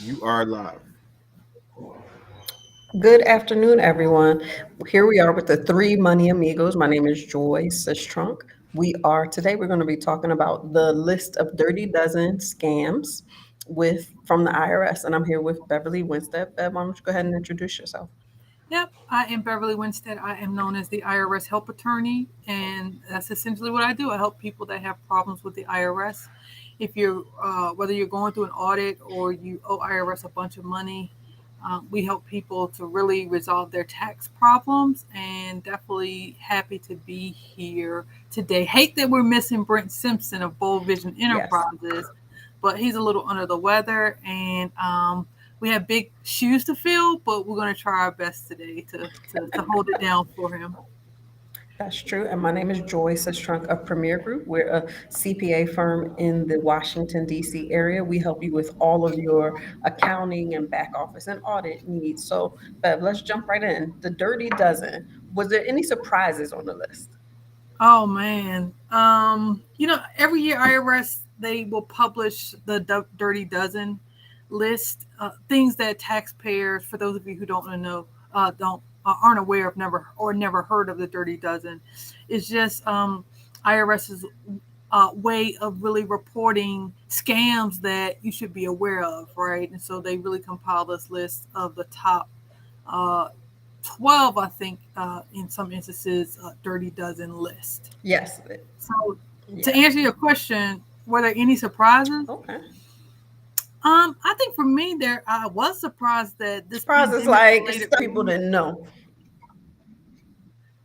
You are live. Good afternoon, everyone. Here we are with the three Money Amigos. My name is Joy Sistrunk. We're going to be talking about the list of dirty dozen scams with from the IRS, and I'm here with Beverly Winstead. Bev, why don't you go ahead and introduce yourself? Yep, I am Beverly Winstead. I am known as the IRS help attorney, and that's essentially what I do. I help people that have problems with the IRS. If you're whether you're going through an audit or you owe IRS a bunch of money, we help people to really resolve their tax problems. And definitely happy to be here today. Hate that we're missing Brent Simpson of Bold Vision Yes. Enterprises, but he's a little under the weather, and we have big shoes to fill, but we're going to try our best today to hold it down for him. That's true. And my name is Joy Sistrunk of Premier Group. We're a CPA firm in the Washington, D.C. area. We help you with all of your accounting and back office and audit needs. So, Bev, let's jump right in. The Dirty Dozen. Was there any surprises on the list? Oh man, every year IRS they will publish the Dirty Dozen list, things that taxpayers, for those of you who don't know, don't aren't aware of, never heard of the Dirty Dozen. It's just IRS's way of really reporting scams that you should be aware of, right? And so they really compile this list of the top uh, 12, I think, in some instances, Dirty Dozen list. Yes. So to Yeah. answer your question, were there any surprises? Okay. I think for me, I was surprised that this Surprises pandemic like related stuff people relief. didn't know.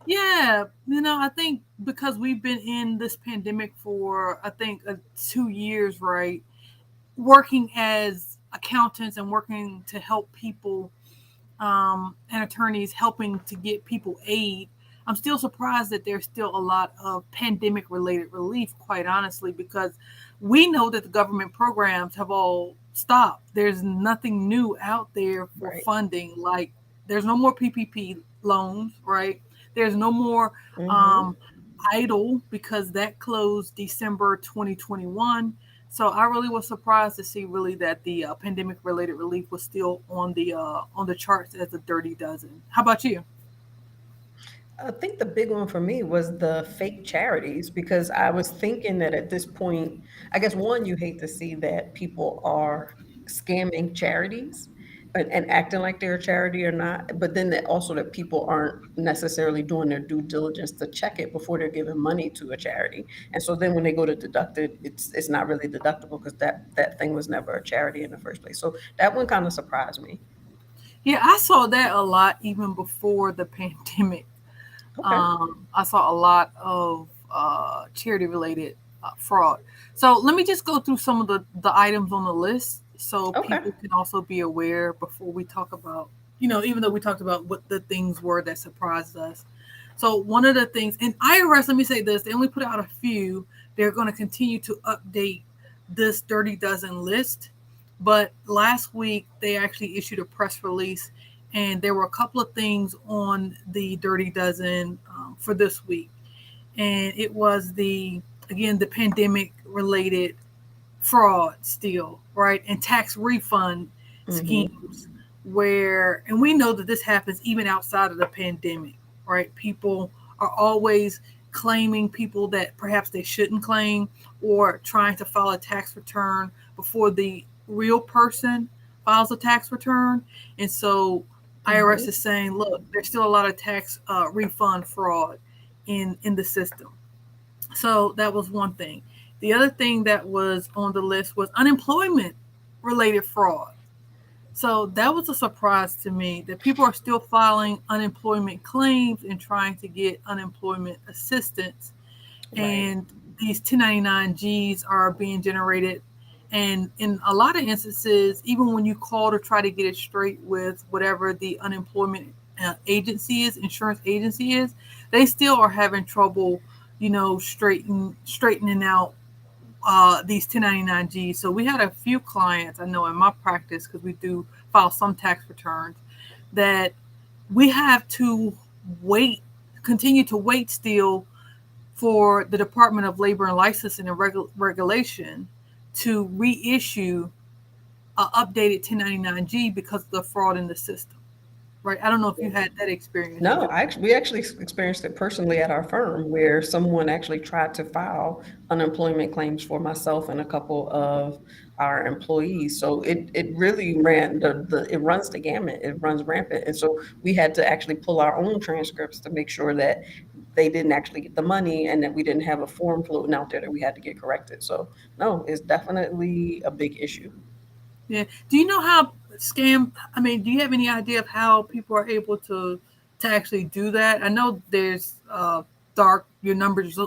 Yeah, I think because we've been in this pandemic for I think 2 years, right? Working as accountants and working to help people, and attorneys helping to get people aid. I'm still surprised that there's still a lot of pandemic related relief, quite honestly, because we know that the government programs have all stopped. There's nothing new out there for Right. funding. Like, there's no more PPP loans, right? There's no more Mm-hmm. um, idle because that closed December 2021. So I really was surprised to see really that the pandemic related relief was still on the charts as a dirty dozen. How about you? I think the big one for me was the fake charities because I was thinking that at this point, I guess one, you hate to see that people are scamming charities and acting like they're a charity or not, but then that also that people aren't necessarily doing their due diligence to check it before they're giving money to a charity. And so then when they go to deduct it, it's not really deductible because that thing was never a charity in the first place. So that one kind of surprised me. Yeah, I saw that a lot even before the pandemic. Okay. I saw a lot of charity related fraud. So let me just go through some of the items on the list so Okay. people can also be aware before we talk about, even though we talked about what the things were that surprised us. So one of the things, and IRS, let me say this, they only put out a few. They're going to continue to update this Dirty Dozen list. But last week, they actually issued a press release, and there were a couple of things on the Dirty Dozen for this week. And it was again, the pandemic related fraud still, right? And tax refund Mm-hmm. schemes and we know that this happens even outside of the pandemic, right? People are always claiming people that perhaps they shouldn't claim, or trying to file a tax return before the real person files a tax return. And so IRS Mm-hmm. is saying, look, there's still a lot of tax refund fraud in the system. So that was one thing. The other thing that was on the list was unemployment related fraud. So that was a surprise to me that people are still filing unemployment claims and trying to get unemployment assistance. Right. And these 1099 Gs are being generated. And in a lot of instances, even when you call to try to get it straight with whatever the unemployment agency is, insurance agency is, they still are having trouble, straightening out these 1099Gs. So we had a few clients I know in my practice, because we do file some tax returns, that we have to wait, continue to wait still for the Department of Labor and Licensing and Regulation to reissue updated 1099-G because of the fraud in the system, right? I don't know if you had that experience. Did No, you? we actually experienced it personally at our firm where someone actually tried to file unemployment claims for myself and a couple of our employees. So it really ran it runs the gamut. It runs rampant. And so we had to actually pull our own transcripts to make sure that they didn't actually get the money and that we didn't have a form floating out there that we had to get corrected. So no, it's definitely a big issue. Yeah. Do you know how scam? I mean, do you have any idea of how people are able to actually do that? I know there's dark your numbers.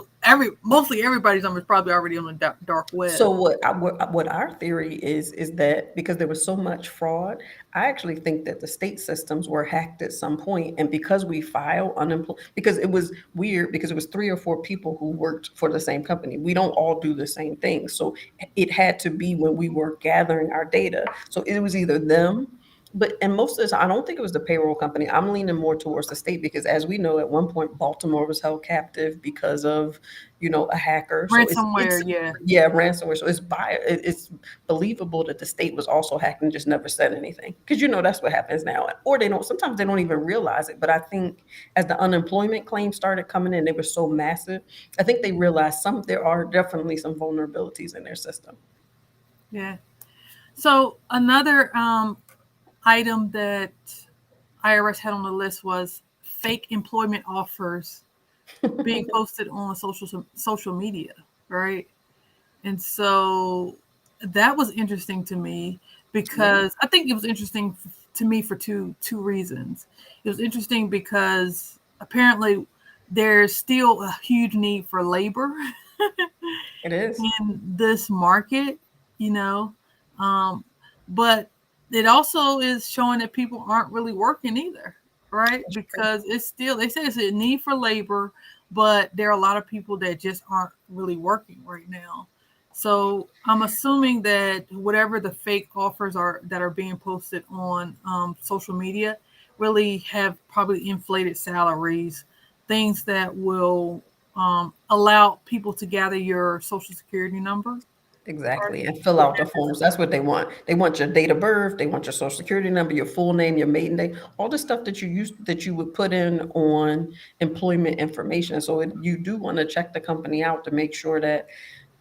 Mostly everybody's numbers probably already on the dark web. So what our theory is that because there was so much fraud, I actually think that the state systems were hacked at some point, and because we file unemployment, because it was weird, because it was three or four people who worked for the same company. We don't all do the same thing, so it had to be when we were gathering our data. So it was either them. But and most of the time, I don't think it was the payroll company. I'm leaning more towards the state because, as we know, at one point Baltimore was held captive because of, a hacker. So it's Ransomware, yeah. yeah, ransomware. So it's believable that the state was also hacked and just never said anything because that's what happens now. Or they don't. Sometimes they don't even realize it. But I think as the unemployment claims started coming in, they were so massive. I think they realized there are definitely some vulnerabilities in their system. Yeah. So another item that IRS had on the list was fake employment offers being posted on social media, right? And so that was interesting to me Yeah, because I think it was interesting to me for two reasons. It was interesting because apparently there's still a huge need for labor it is. in this market, you know, um, but it also is showing that people aren't really working either, right? That's true. Because it's still they say it's a need for labor, but there are a lot of people that just aren't really working right now. So I'm assuming that whatever the fake offers are that are being posted on social media really have probably inflated salaries, things that will allow people to gather your social security number. Or, Exactly, and fill out the forms. That's what they want. They want your date of birth, they want your social security number, your full name, your maiden name, all the stuff that you would put in on employment information. So you do want to check the company out to make sure that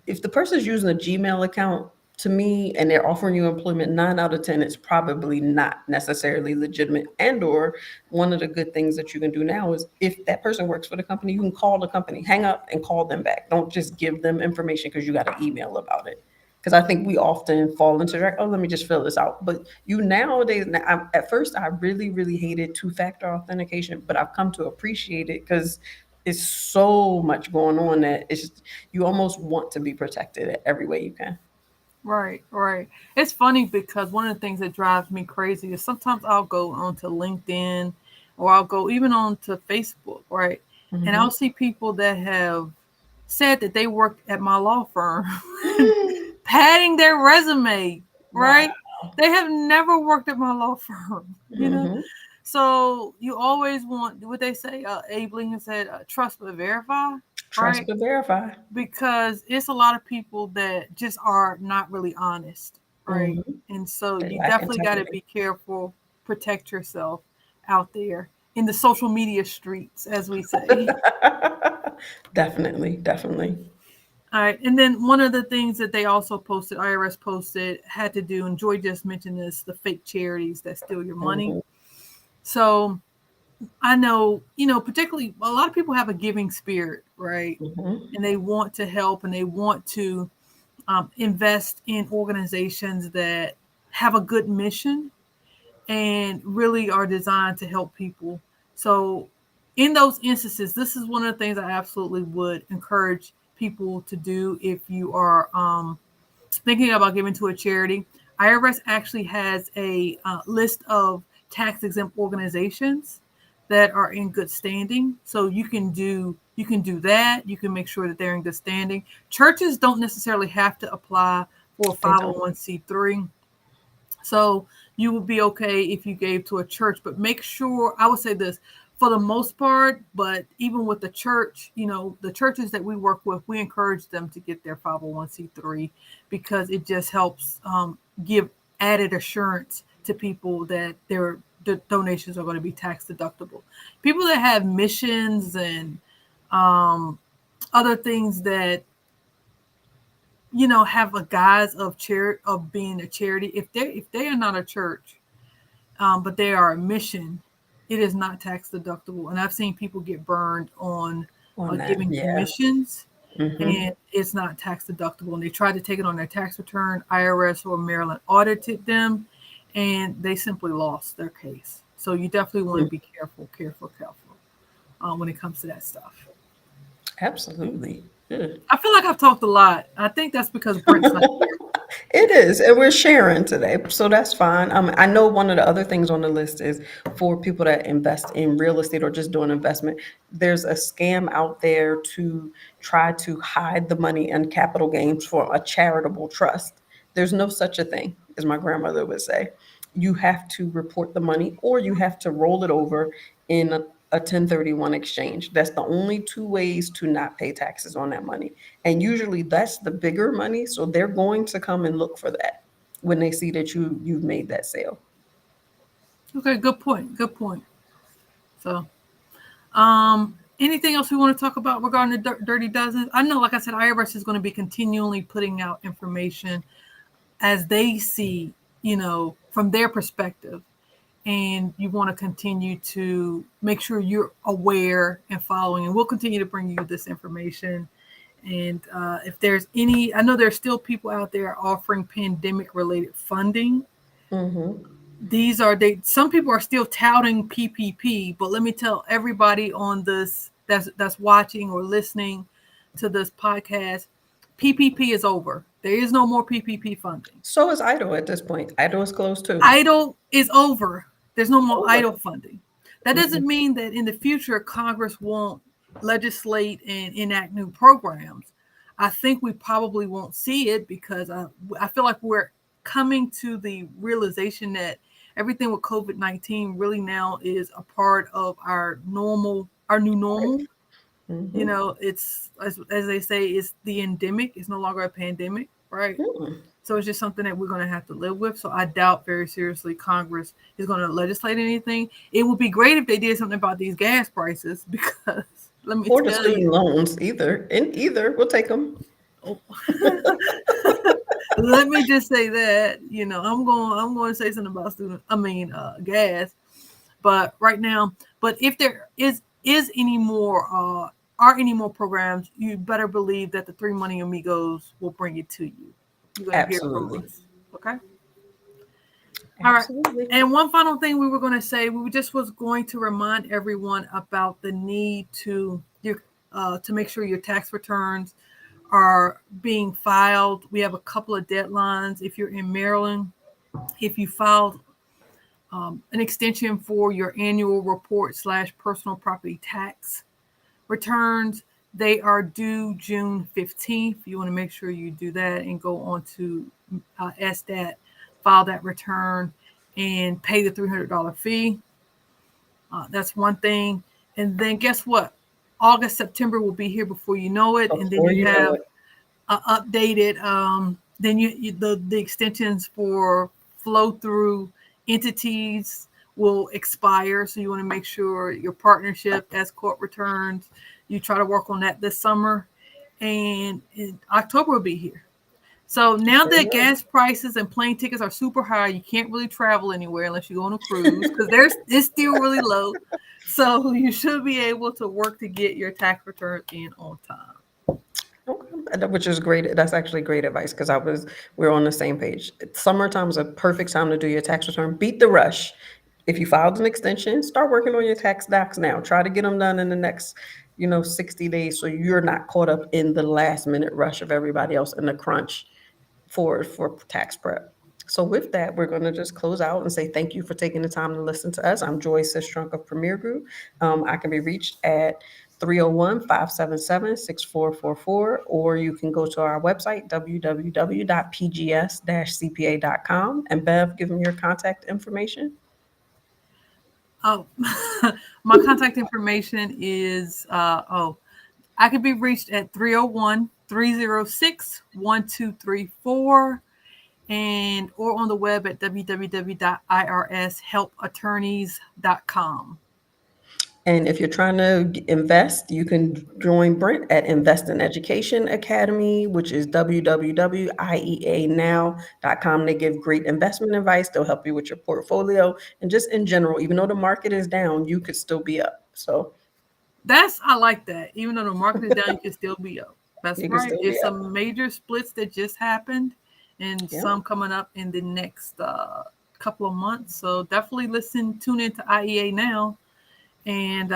if the person's using a Gmail account, to me, and they're offering you employment, 9 out of 10, it's probably not necessarily legitimate. And or one of the good things that you can do now is if that person works for the company, you can call the company, hang up and call them back. Don't just give them information because you got an email about it. Because I think we often fall into like, oh, let me just fill this out. But nowadays, at first, I really, really hated two-factor authentication, but I've come to appreciate it because it's so much going on that it's just, you almost want to be protected every way you can. right, right. It's funny because one of the things that drives me crazy is sometimes I'll go onto LinkedIn or I'll go even onto Facebook, right? And I'll Mhm. see people that have said that they worked at my law firm, padding their resume, Wow. right? They have never worked at my law firm. Mhm. So you always want what they say. Abe Lincoln said, "Trust but verify," Trust right? but verify. Because it's a lot of people that just are not really honest, right? Mhm. And so They you lack definitely got to integrity. be careful, protect yourself out there in the social media streets, as we say. Definitely, definitely. All right, and then one of the things that they also posted, IRS posted, had to do, and Joy just mentioned this, the fake charities that steal your money. Mhm. So I know, particularly a lot of people have a giving spirit, right? Mhm. And they want to help and they want to invest in organizations that have a good mission and really are designed to help people. So, in those instances, this is one of the things I absolutely would encourage people to do if you are thinking about giving to a charity. IRS actually has a list of tax exempt organizations that are in good standing. So you can do that. You can make sure that they're in good standing. Churches don't necessarily have to apply for a They don't. 501c3. So you would be okay if you gave to a church, but make sure, I would say this, for the most part, but even with the church, the churches that we work with, we encourage them to get their 501c3 because it just helps give added assurance to people that their donations are going to be tax deductible. People that have missions and um, other things that have a guise of of being a charity. If they are not a church, but they are a mission, it is not tax deductible. And I've seen people get burned on On that, giving to yeah. missions, Mhm. and it's not tax deductible. And they tried to take it on their tax return. IRS or Maryland audited them, and they simply lost their case. So you definitely want to Mm. be careful, careful, careful when it comes to that stuff. Absolutely. Yeah. I feel like I've talked a lot. I think that's because Brent's not here. It is, and we're sharing today, so that's fine. I know one of the other things on the list is for people that invest in real estate or just doing investment. There's a scam out there to try to hide the money and capital gains for a charitable trust. There's no such a thing, as my grandmother would say. You have to report the money, or you have to roll it over in a 1031 exchange. That's the only two ways to not pay taxes on that money. And usually that's the bigger money, so they're going to come and look for that when they see that you've made that sale. Okay, good point. Good point. So, anything else we want to talk about regarding the Dirty Dozen? I know, like I said, IRS is going to be continually putting out information as they see, from their perspective. And you want to continue to make sure you're aware and following. And we'll continue to bring you this information. And if there's any, I know there's still people out there offering pandemic related funding. Hmm. These are they some people are still touting PPP, but let me tell everybody on this that's watching or listening to this podcast, PPP is over. There is no more PPP funding. So is Idle at this point. Idle is closed too. Idle is over. There's no more Over. idle funding. That Mhm. doesn't mean that in the future Congress won't legislate and enact new programs. I think we probably won't see it because I feel like we're coming to the realization that everything with COVID-19 really now is a part of our new Right. normal. Hmm. It's as they say, it's the endemic. It's no longer a pandemic, right? Hmm. So it's just something that we're going to have to live with. So I doubt very seriously Congress is going to legislate anything. It would be great if they did something about these gas prices because let me Or the tell student you, loans, either. In either, we'll take them. oh, let me just say that I'm going to say something about gas. But right now, but if there is any more are any more programs, you better believe that the Three Money Amigos will bring it to you. You're going to hear from Absolutely. us. Okay. All right. Absolutely. And one final thing we were going to say, we just was going to remind everyone about the need to make sure your tax returns are being filed. We have a couple of deadlines. If you're in Maryland, if you filed an extension for your annual report / personal property tax returns, they are due June 15th. You want to make sure you do that and go on to SDAT, file that return, and pay the $300 fee. That's one thing. And then guess what? August, September will be here before you know it. And then Before you you know have it. updated, then the extensions for flow through entities will expire. So you want to make sure your partnership S corp returns. You try to work on that this summer, and October will be here. So now Sure that will. gas prices and plane tickets are super high, you can't really travel anywhere unless you go on a cruise because there's it's still really low. So you should be able to work to get your tax return in on time. Okay, which is great. That's actually great advice because we're on the same page. Summertime is a perfect time to do your tax return. Beat the rush. If you filed an extension, start working on your tax docs now. Try to get them done in the next, 60 days so you're not caught up in the last minute rush of everybody else in the crunch for tax prep. So with that, we're going to just close out and say thank you for taking the time to listen to us. I'm Joy Sistrunk of Premier Group. I can be reached at 301-577-6444, or you can go to our website, www.pgs-cpa.com. And Bev, give them your contact information. Oh, my contact information is I can be reached at 301-306-1234. and or on the web at www.irshelpattorneys.com. And if you're trying to invest, you can join Brent at Invest in Education Academy, which is www.ieanow.com. They give great investment advice. They'll help you with your portfolio and just in general, even though the market is down, you could still be up. So I like that. Even though the market is down, you can still be up. That's you can right. still be It's up. some major splits that just happened, and Yeah. some coming up in the next couple of months. So definitely tune into IEA now, and